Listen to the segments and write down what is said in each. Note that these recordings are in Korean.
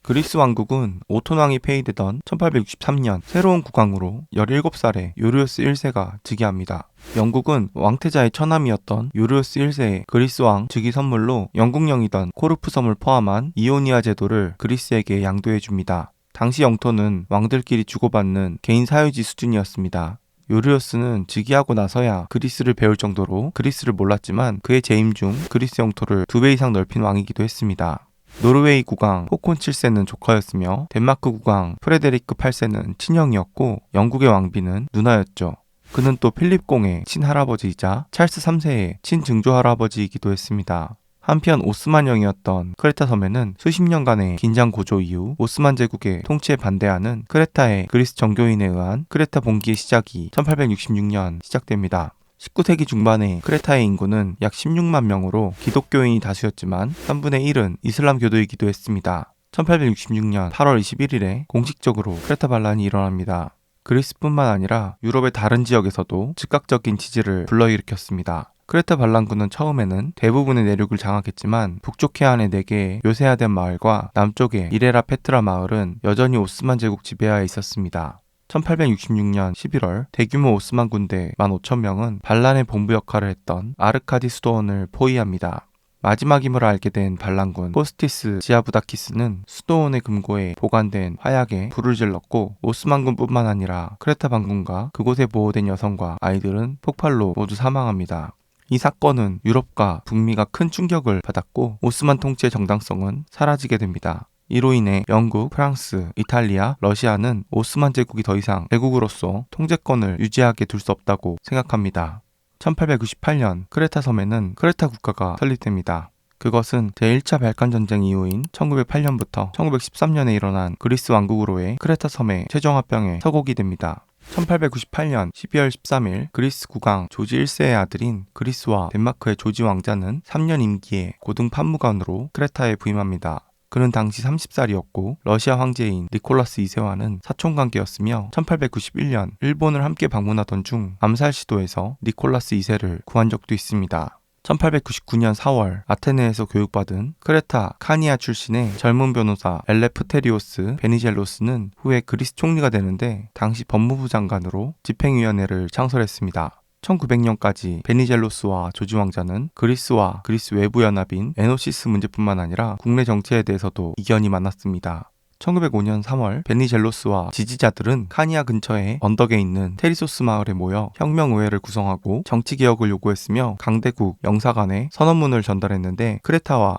그리스 왕국은 오톤 왕이 폐위되던 1863년 새로운 국왕으로 17살의 요리오스 1세가 즉위합니다. 영국은 왕태자의 처남이었던 요리오스 1세의 그리스 왕 즉위 선물로 영국령이던 코르프 섬을 포함한 이오니아 제도를 그리스에게 양도해줍니다. 당시 영토는 왕들끼리 주고받는 개인 사유지 수준이었습니다. 요리오스는 즉위하고 나서야 그리스를 배울 정도로 그리스를 몰랐지만 그의 재임 중 그리스 영토를 2배 이상 넓힌 왕이기도 했습니다. 노르웨이 국왕 호콘 7세는 조카였으며 덴마크 국왕 프레데리크 8세는 친형이었고 영국의 왕비는 누나였죠. 그는 또 필립 공의 친할아버지이자 찰스 3세의 친증조 할아버지이기도 했습니다. 한편 오스만령이었던 크레타 섬에는 수십 년간의 긴장 고조 이후 오스만 제국의 통치에 반대하는 크레타의 그리스 정교인에 의한 크레타 봉기의 시작이 1866년 시작됩니다. 19세기 중반에 크레타의 인구는 약 16만 명으로 기독교인이 다수였지만 3분의 1은 이슬람교도이기도 했습니다. 1866년 8월 21일에 공식적으로 크레타 반란이 일어납니다. 그리스뿐만 아니라 유럽의 다른 지역에서도 즉각적인 지지를 불러일으켰습니다. 크레타 반란군은 처음에는 대부분의 내륙을 장악했지만 북쪽 해안의 4개의 요새화된 마을과 남쪽의 이레라 페트라 마을은 여전히 오스만 제국 지배하에 있었습니다. 1866년 11월 대규모 오스만 군대 15,000명은 반란의 본부 역할을 했던 아르카디 수도원을 포위합니다. 마지막 임무를 알게 된 반란군 포스티스 지아부다키스는 수도원의 금고에 보관된 화약에 불을 질렀고 오스만군뿐만 아니라 크레타 반군과 그곳에 보호된 여성과 아이들은 폭발로 모두 사망합니다. 이 사건은 유럽과 북미가 큰 충격을 받았고 오스만 통치의 정당성은 사라지게 됩니다. 이로 인해 영국, 프랑스, 이탈리아, 러시아는 오스만 제국이 더 이상 제국으로서 통제권을 유지하게 둘 수 없다고 생각합니다. 1898년 크레타 섬에는 크레타 국가가 설립됩니다. 그것은 제1차 발칸 전쟁 이후인 1908년부터 1913년에 일어난 그리스 왕국으로의 크레타 섬의 최종 합병에 서곡이 됩니다. 1898년 12월 13일 그리스 국왕 조지 1세의 아들인 그리스와 덴마크의 조지 왕자는 3년 임기의 고등 판무관으로 크레타에 부임합니다. 그는 당시 30살이었고 러시아 황제인 니콜라스 2세와는 사촌관계였으며 1891년 일본을 함께 방문하던 중 암살 시도에서 니콜라스 2세를 구한 적도 있습니다. 1899년 4월 아테네에서 교육받은 크레타 카니아 출신의 젊은 변호사 엘레프테리오스 베니젤로스는 후에 그리스 총리가 되는데 당시 법무부 장관으로 집행위원회를 창설했습니다. 1900년까지 베니젤로스와 조지 왕자는 그리스와 그리스 외부 연합인 에노시스 문제뿐만 아니라 국내 정치에 대해서도 이견이 많았습니다. 1905년 3월 베니젤로스와 지지자들은 카니아 근처의 언덕에 있는 테리소스 마을에 모여 혁명의회를 구성하고 정치개혁을 요구했으며 강대국 영사관에 선언문을 전달했는데 크레타와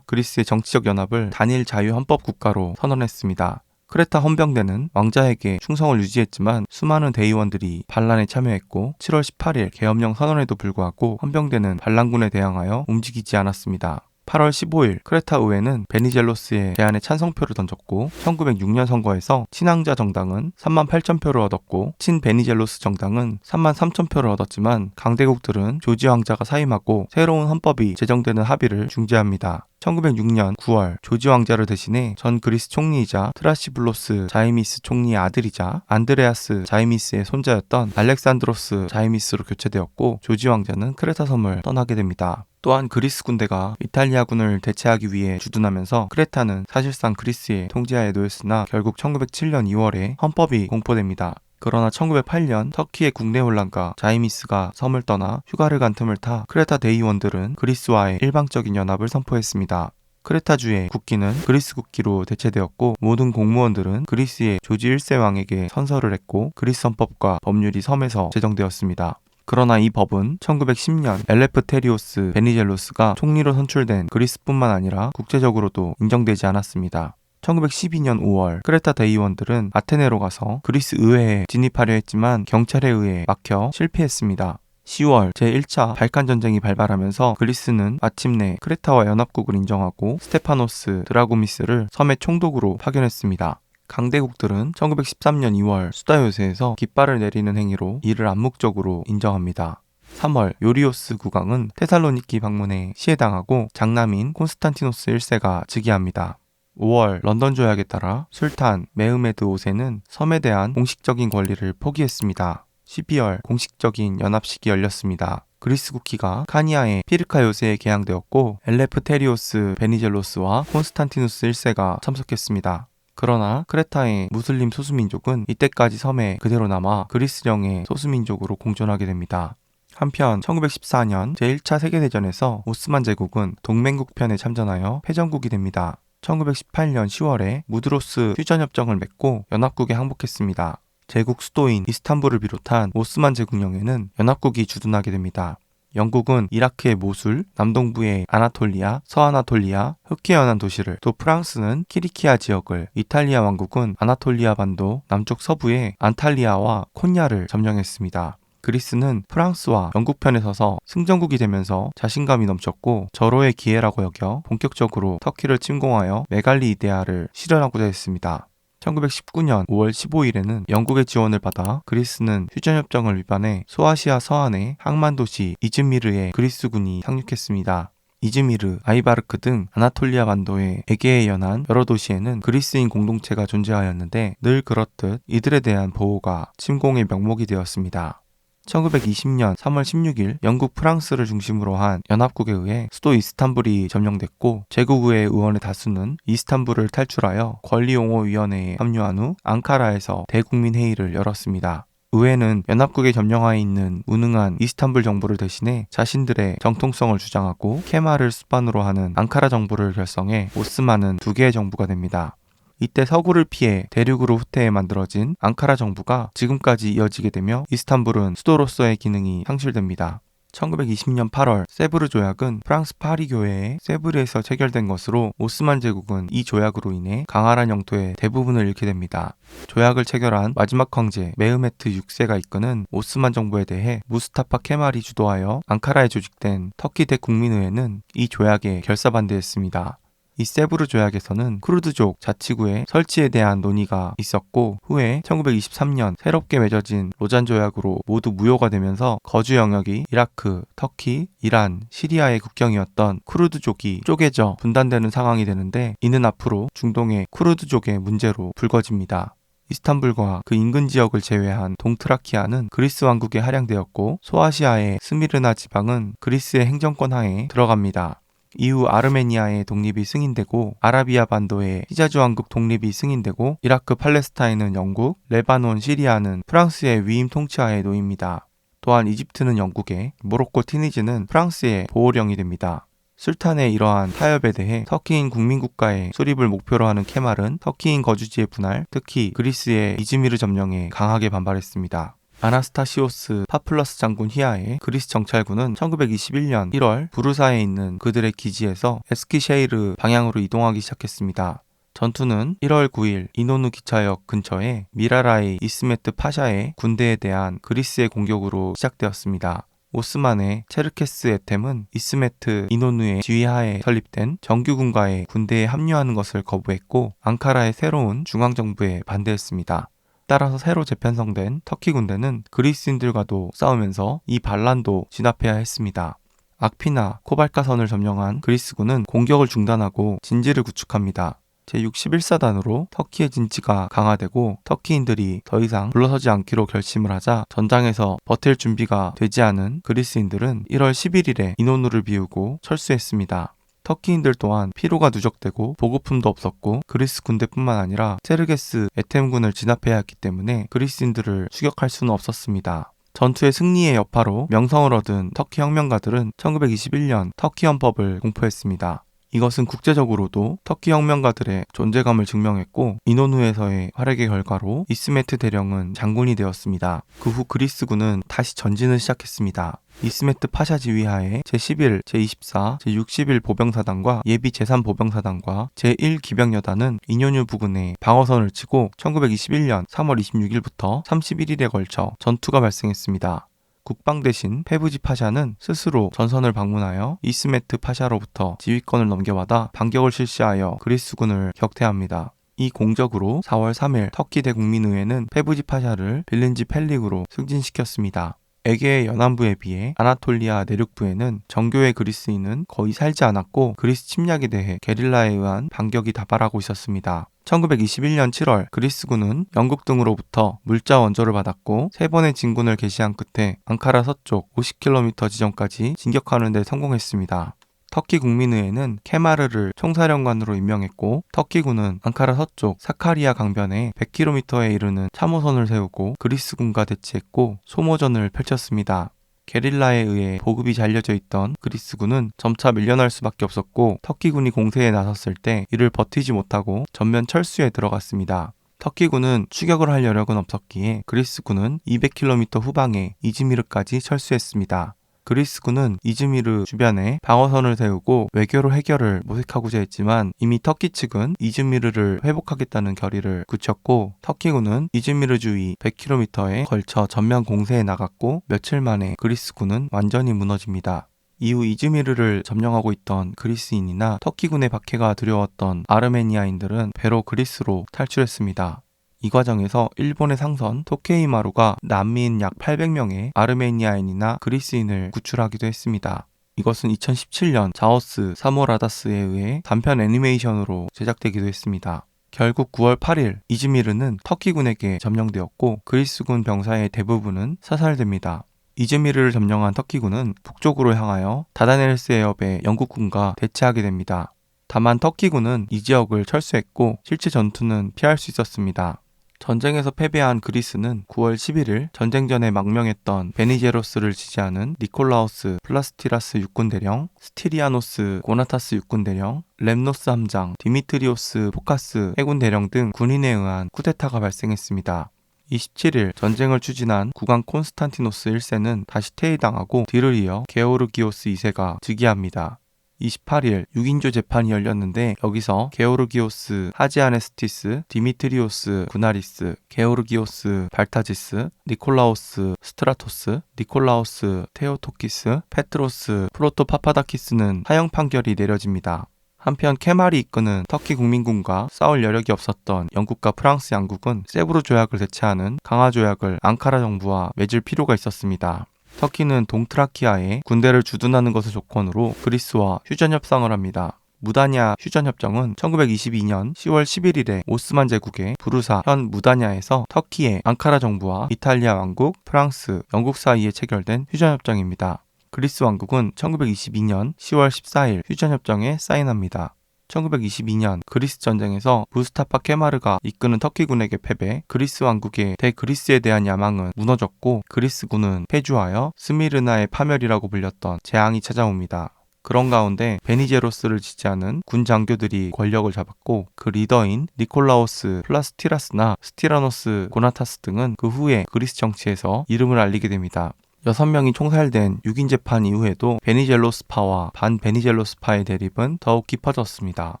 그리스의 정치적 연합을 단일 자유헌법국가로 선언했습니다. 크레타 헌병대는 왕자에게 충성을 유지했지만 수많은 대의원들이 반란에 참여했고 7월 18일 계엄령 선언에도 불구하고 헌병대는 반란군에 대항하여 움직이지 않았습니다. 8월 15일 크레타 의회는 베니젤로스의 제안에 찬성표를 던졌고 1906년 선거에서 친왕자 정당은 38,000표를 얻었고 친베니젤로스 정당은 33,000표를 얻었지만 강대국들은 조지 왕자가 사임하고 새로운 헌법이 제정되는 합의를 중지합니다. 1906년 9월 조지 왕자를 대신해 전 그리스 총리이자 트라시블로스 자이미스 총리의 아들이자 안드레아스 자이미스의 손자였던 알렉산드로스 자이미스로 교체되었고 조지 왕자는 크레타 섬을 떠나게 됩니다. 또한 그리스 군대가 이탈리아군을 대체하기 위해 주둔하면서 크레타는 사실상 그리스의 통제하에 놓였으나 결국 1907년 2월에 헌법이 공포됩니다. 그러나 1908년 터키의 국내 혼란과 자이미스가 섬을 떠나 휴가를 간 틈을 타 크레타 대의원들은 그리스와의 일방적인 연합을 선포했습니다. 크레타주의 국기는 그리스 국기로 대체되었고 모든 공무원들은 그리스의 조지 1세 왕에게 선서를 했고 그리스 헌법과 법률이 섬에서 제정되었습니다. 그러나 이 법은 1910년 엘레프테리오스 베니젤로스가 총리로 선출된 그리스뿐만 아니라 국제적으로도 인정되지 않았습니다. 1912년 5월 크레타 대의원들은 아테네로 가서 그리스 의회에 진입하려 했지만 경찰에 의해 막혀 실패했습니다. 10월 제1차 발칸 전쟁이 발발하면서 그리스는 마침내 크레타와 연합국을 인정하고 스테파노스 드라고미스를 섬의 총독으로 파견했습니다. 강대국들은 1913년 2월 수다 요새에서 깃발을 내리는 행위로 이를 암묵적으로 인정합니다. 3월 요리오스 국왕은 테살로니키 방문에 시해당하고 장남인 콘스탄티노스 1세가 즉위합니다. 5월 런던 조약에 따라 술탄 메흐메드 5세는 섬에 대한 공식적인 권리를 포기했습니다. 12월 공식적인 연합식이 열렸습니다. 그리스 국기가 카니아의 피르카 요새에 개항되었고 엘레프테리오스 베니젤로스와 콘스탄티누스 1세가 참석했습니다. 그러나 크레타의 무슬림 소수민족은 이때까지 섬에 그대로 남아 그리스령의 소수민족으로 공존하게 됩니다. 한편 1914년 제1차 세계대전에서 오스만 제국은 동맹국 편에 참전하여 패전국이 됩니다. 1918년 10월에 무드로스 휴전협정을 맺고 연합국에 항복했습니다. 제국 수도인 이스탄불을 비롯한 오스만 제국령에는 연합국이 주둔하게 됩니다. 영국은 이라크의 모술, 남동부의 아나톨리아, 서아나톨리아, 흑해 연안 도시를, 또 프랑스는 키리키아 지역을, 이탈리아 왕국은 아나톨리아 반도 남쪽 서부의 안탈리아와 콘야를 점령했습니다. 그리스는 프랑스와 영국 편에 서서 승전국이 되면서 자신감이 넘쳤고 절호의 기회라고 여겨 본격적으로 터키를 침공하여 메갈리 이데아를 실현하고자 했습니다. 1919년 5월 15일에는 영국의 지원을 받아 그리스는 휴전협정을 위반해 소아시아 서안의 항만도시 이즈미르에 그리스군이 상륙했습니다. 이즈미르, 아이바르크 등 아나톨리아 반도의 에게에 연안 여러 도시에는 그리스인 공동체가 존재하였는데 늘 그렇듯 이들에 대한 보호가 침공의 명목이 되었습니다. 1920년 3월 16일 영국 프랑스를 중심으로 한 연합국에 의해 수도 이스탄불이 점령됐고 제국의 의원의 다수는 이스탄불을 탈출하여 권리옹호위원회에 합류한 후 앙카라에서 대국민회의를 열었습니다. 의회는 연합국의 점령하에 있는 무능한 이스탄불 정부를 대신해 자신들의 정통성을 주장하고 케말을 수반으로 하는 앙카라 정부를 결성해 오스만은 두 개의 정부가 됩니다. 이때 서구를 피해 대륙으로 후퇴해 만들어진 앙카라 정부가 지금까지 이어지게 되며 이스탄불은 수도로서의 기능이 상실됩니다. 1920년 8월 세브르 조약은 프랑스 파리 교회의 세브르에서 체결된 것으로 오스만 제국은 이 조약으로 인해 강활한 영토의 대부분을 잃게 됩니다. 조약을 체결한 마지막 황제 메흐메트 6세가 이끄는 오스만 정부에 대해 무스타파 케말이 주도하여 앙카라에 조직된 터키 대국민의회는 이 조약에 결사반대했습니다. 이 세브르 조약에서는 쿠르드족 자치구의 설치에 대한 논의가 있었고 후에 1923년 새롭게 맺어진 로잔 조약으로 모두 무효가 되면서 거주 영역이 이라크, 터키, 이란, 시리아의 국경이었던 쿠르드족이 쪼개져 분단되는 상황이 되는데 이는 앞으로 중동의 쿠르드족의 문제로 불거집니다. 이스탄불과 그 인근 지역을 제외한 동트라키아는 그리스 왕국에 할양되었고 소아시아의 스미르나 지방은 그리스의 행정권 하에 들어갑니다. 이후 아르메니아의 독립이 승인되고 아라비아 반도의 히자즈 왕국 독립이 승인되고 이라크 팔레스타인은 영국, 레바논, 시리아는 프랑스의 위임 통치하에 놓입니다. 또한 이집트는 영국에, 모로코, 튀니지는 프랑스의 보호령이 됩니다. 술탄의 이러한 타협에 대해 터키인 국민국가의 수립을 목표로 하는 케말은 터키인 거주지의 분할, 특히 그리스의 이즈미르 점령에 강하게 반발했습니다. 아나스타시오스 파플러스 장군 히하의 그리스 정찰군은 1921년 1월 부르사에 있는 그들의 기지에서 에스키셰이르 방향으로 이동하기 시작했습니다. 전투는 1월 9일 이노누 기차역 근처에 미라라의 이스메트 파샤의 군대에 대한 그리스의 공격으로 시작되었습니다. 오스만의 체르케스 에템은 이스메트 이노누의 지휘하에 설립된 정규군과의 군대에 합류하는 것을 거부했고 앙카라의 새로운 중앙정부에 반대했습니다. 따라서 새로 재편성된 터키 군대는 그리스인들과도 싸우면서 이 반란도 진압해야 했습니다. 악피나 코발카선을 점령한 그리스군은 공격을 중단하고 진지를 구축합니다. 제61사단으로 터키의 진지가 강화되고 터키인들이 더 이상 물러서지 않기로 결심을 하자 전장에서 버틸 준비가 되지 않은 그리스인들은 1월 11일에 이노누를 비우고 철수했습니다. 터키인들 또한 피로가 누적되고 보급품도 없었고 그리스 군대뿐만 아니라 체르게스 에템군을 진압해야 했기 때문에 그리스인들을 추격할 수는 없었습니다. 전투의 승리의 여파로 명성을 얻은 터키 혁명가들은 1921년 터키 헌법을 공포했습니다. 이것은 국제적으로도 터키 혁명가들의 존재감을 증명했고 이노누에서의 활약의 결과로 이스메트 대령은 장군이 되었습니다. 그 후 그리스군은 다시 전진을 시작했습니다. 이스메트 파샤 지휘하에 제11, 제24, 제61 보병사단과 예비 제3보병사단과 제1기병여단은 이뇨뉴 부근에 방어선을 치고 1921년 3월 26일부터 31일에 걸쳐 전투가 발생했습니다. 국방 대신 페부지 파샤는 스스로 전선을 방문하여 이스메트 파샤로부터 지휘권을 넘겨받아 반격을 실시하여 그리스군을 격퇴합니다. 이 공적으로 4월 3일 터키 대국민의회는 페부지 파샤를 빌린지 펠릭으로 승진시켰습니다. 에게의 연안부에 비해 아나톨리아 내륙부에는 정교의 그리스인은 거의 살지 않았고 그리스 침략에 대해 게릴라에 의한 반격이 다발하고 있었습니다. 1921년 7월 그리스군은 영국 등으로부터 물자 원조를 받았고 3번의 진군을 개시한 끝에 앙카라 서쪽 50km 지점까지 진격하는 데 성공했습니다. 터키 국민의회는 케마르를 총사령관으로 임명했고 터키군은 앙카라 서쪽 사카리아 강변에 100km에 이르는 참호선을 세우고 그리스군과 대치했고 소모전을 펼쳤습니다. 게릴라에 의해 보급이 잘려져 있던 그리스군은 점차 밀려날 수밖에 없었고 터키군이 공세에 나섰을 때 이를 버티지 못하고 전면 철수에 들어갔습니다. 터키군은 추격을 할 여력은 없었기에 그리스군은 200km 후방의 이즈미르까지 철수했습니다. 그리스군은 이즈미르 주변에 방어선을 세우고 외교로 해결을 모색하고자 했지만 이미 터키 측은 이즈미르를 회복하겠다는 결의를 굳혔고 터키군은 이즈미르 주위 100km에 걸쳐 전면 공세에 나갔고 며칠 만에 그리스군은 완전히 무너집니다. 이후 이즈미르를 점령하고 있던 그리스인이나 터키군의 박해가 두려웠던 아르메니아인들은 배로 그리스로 탈출했습니다. 이 과정에서 일본의 상선 토케이마루가 난민 약 800명의 아르메니아인이나 그리스인을 구출하기도 했습니다. 이것은 2017년 자오스 사모라다스에 의해 단편 애니메이션으로 제작되기도 했습니다. 결국 9월 8일 이즈미르는 터키군에게 점령되었고 그리스군 병사의 대부분은 사살됩니다. 이즈미르를 점령한 터키군은 북쪽으로 향하여 다다넬스 해협의 영국군과 대치하게 됩니다. 다만 터키군은 이 지역을 철수했고 실제 전투는 피할 수 있었습니다. 전쟁에서 패배한 그리스는 9월 11일 전쟁 전에 망명했던 베니제로스를 지지하는 니콜라우스 플라스티라스 육군대령, 스티리아노스 고나타스 육군대령, 렘노스 함장, 디미트리오스 포카스 해군대령 등 군인에 의한 쿠데타가 발생했습니다. 27일 전쟁을 추진한 국왕 콘스탄티노스 1세는 다시 퇴위당하고 뒤를 이어 게오르기오스 2세가 즉위합니다. 28일 6인조 재판이 열렸는데 여기서 게오르기오스 하지아네스티스, 디미트리오스 구나리스, 게오르기오스 발타지스, 니콜라오스 스트라토스, 니콜라오스 테오토키스, 페트로스 프로토파파다키스는 사형 판결이 내려집니다. 한편 케말이 이끄는 터키 국민군과 싸울 여력이 없었던 영국과 프랑스 양국은 세브르 조약을 대체하는 강화 조약을 앙카라 정부와 맺을 필요가 있었습니다. 터키는 동트라키아에 군대를 주둔하는 것을 조건으로 그리스와 휴전협상을 합니다. 무다냐 휴전협정은 1922년 10월 11일에 오스만 제국의 부르사 현 무다냐에서 터키의 앙카라 정부와 이탈리아 왕국, 프랑스, 영국 사이에 체결된 휴전협정입니다. 그리스 왕국은 1922년 10월 14일 휴전협정에 사인합니다. 1922년 그리스 전쟁에서 무스타파 케마르가 이끄는 터키군에게 패배, 그리스 왕국의 대그리스에 대한 야망은 무너졌고 그리스군은 패주하여 스미르나의 파멸이라고 불렸던 재앙이 찾아옵니다. 그런 가운데 베니제로스를 지지하는 군 장교들이 권력을 잡았고 그 리더인 니콜라오스 플라스티라스나 스티라노스 고나타스 등은 그 후에 그리스 정치에서 이름을 알리게 됩니다. 6명이 총살된 6인 재판 이후에도 베니젤로스파와 반베니젤로스파의 대립은 더욱 깊어졌습니다.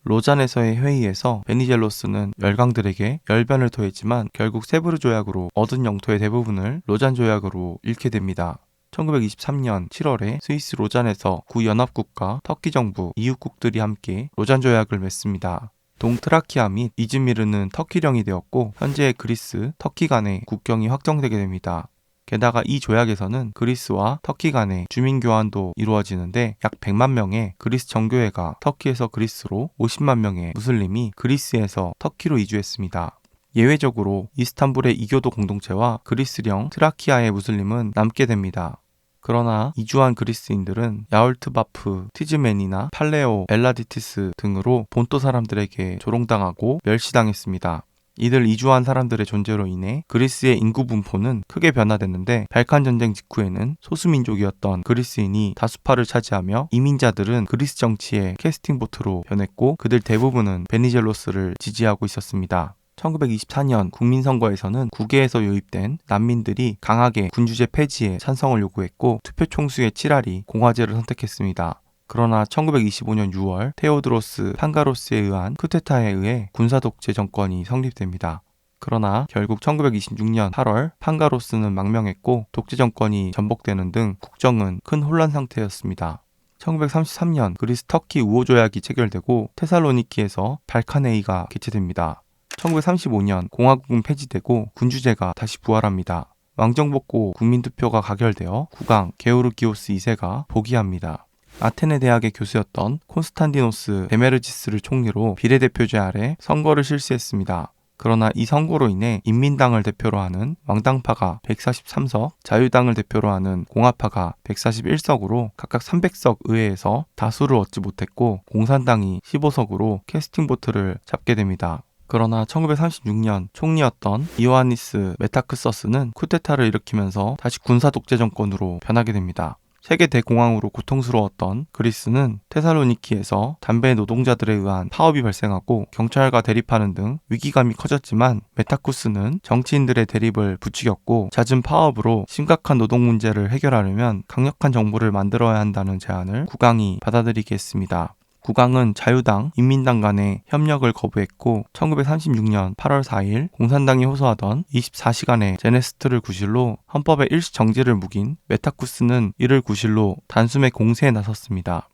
로잔에서의 회의에서 베니젤로스는 열강들에게 열변을 토했지만 결국 세브르 조약으로 얻은 영토의 대부분을 로잔 조약으로 잃게 됩니다. 1923년 7월에 스위스 로잔에서 구연합국과 터키 정부, 이웃국들이 함께 로잔 조약을 맺습니다. 동트라키아 및 이즈미르는 터키령이 되었고 현재 그리스, 터키 간의 국경이 확정되게 됩니다. 게다가 이 조약에서는 그리스와 터키 간의 주민 교환도 이루어지는데 약 100만 명의 그리스 정교회가 터키에서 그리스로 50만 명의 무슬림이 그리스에서 터키로 이주했습니다. 예외적으로 이스탄불의 이교도 공동체와 그리스령 트라키아의 무슬림은 남게 됩니다. 그러나 이주한 그리스인들은 야울트바프, 티즈맨이나 팔레오, 엘라디티스 등으로 본토 사람들에게 조롱당하고 멸시당했습니다. 이들 이주한 사람들의 존재로 인해 그리스의 인구 분포는 크게 변화됐는데 발칸 전쟁 직후에는 소수민족이었던 그리스인이 다수파를 차지하며 이민자들은 그리스 정치의 캐스팅 보트로 변했고 그들 대부분은 베니젤로스를 지지하고 있었습니다. 1924년 국민선거에서는 국외에서 유입된 난민들이 강하게 군주제 폐지에 찬성을 요구했고 투표 총수의 7할이 공화제를 선택했습니다. 그러나 1925년 6월 테오드로스 판가로스에 의한 쿠데타에 의해 군사독재 정권이 성립됩니다. 그러나 결국 1926년 8월 판가로스는 망명했고 독재 정권이 전복되는 등 국정은 큰 혼란 상태였습니다. 1933년 그리스 터키 우호조약이 체결되고 테살로니키에서 발칸회의가 개최됩니다. 1935년 공화국은 폐지되고 군주제가 다시 부활합니다. 왕정복고 국민투표가 가결되어 국왕 게오르기오스 2세가 복위합니다. 아테네 대학의 교수였던 콘스탄디노스 데메르지스를 총리로 비례대표제 아래 선거를 실시했습니다. 그러나 이 선거로 인해 인민당을 대표로 하는 왕당파가 143석, 자유당을 대표로 하는 공화파가 141석으로 각각 300석 의회에서 다수를 얻지 못했고 공산당이 15석으로 캐스팅 보트를 잡게 됩니다. 그러나 1936년 총리였던 이오아니스 메타크서스는 쿠데타를 일으키면서 다시 군사 독재 정권으로 변하게 됩니다. 세계 대공황으로 고통스러웠던 그리스는 테살로니키에서 담배 노동자들에 의한 파업이 발생하고 경찰과 대립하는 등 위기감이 커졌지만 메타쿠스는 정치인들의 대립을 부추겼고 잦은 파업으로 심각한 노동 문제를 해결하려면 강력한 정부를 만들어야 한다는 제안을 국왕이 받아들이게 했습니다. 국왕은 자유당, 인민당 간의 협력을 거부했고 1936년 8월 4일 공산당이 호소하던 24시간의 제네스트를 구실로 헌법의 일시 정지를 묵인 메타쿠스는 이를 구실로 단숨에 공세에 나섰습니다.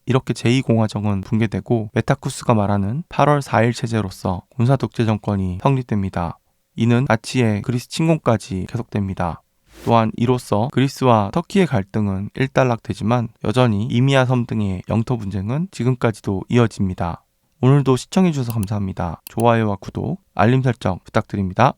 이렇게 제2공화정은 붕괴되고 메타쿠스가 말하는 8월 4일 체제로서 군사독재 정권이 성립됩니다. 이는 나치의 그리스 침공까지 계속됩니다. 또한 이로써 그리스와 터키의 갈등은 일단락되지만 여전히 이미아 섬 등의 영토 분쟁은 지금까지도 이어집니다. 오늘도 시청해주셔서 감사합니다. 좋아요와 구독, 알림 설정 부탁드립니다.